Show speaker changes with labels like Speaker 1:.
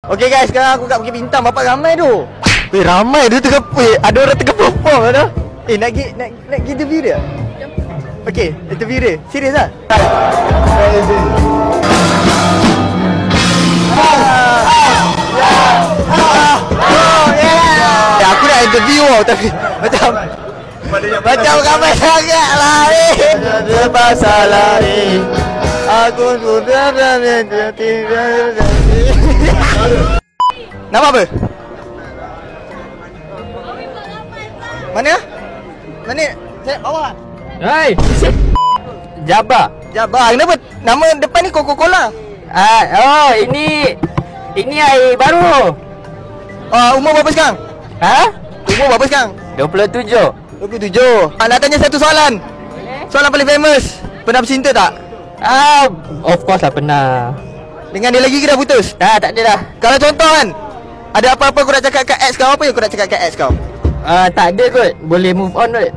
Speaker 1: Okay guys, sekarang aku kat Bukit Bintang. Bapak ramai tu. Weh, ramai tu tengah. Weh, ada orang tengah perform tu. Nak pergi interview dia? Okay, interview dia. Serius lah? Aku nak interview tau, tapi macam ramai sangat lah. Terpaksa lari. Aku sudah nama apa? Mana? Mana? Saya bawah.
Speaker 2: Hai. Jabbar.
Speaker 1: Jabbar. Kenapa nama depan ni Coca-Cola?
Speaker 2: Oh, ini air baru.
Speaker 1: Umur berapa sekarang? Umur berapa sekarang?
Speaker 2: 27.
Speaker 1: 27. Nak tanya satu soalan. Soalan paling famous. Pernah bercinta tak?
Speaker 2: Of course lah pernah.
Speaker 1: Dengan dia lagi ke dah putus?
Speaker 2: Tak ada dah.
Speaker 1: Kalau contoh kan, ada apa-apa kau nak cakap kat ex kau, apa yang kau nak cakap kat ex kau?
Speaker 2: Tak ada kot. Boleh move on kot.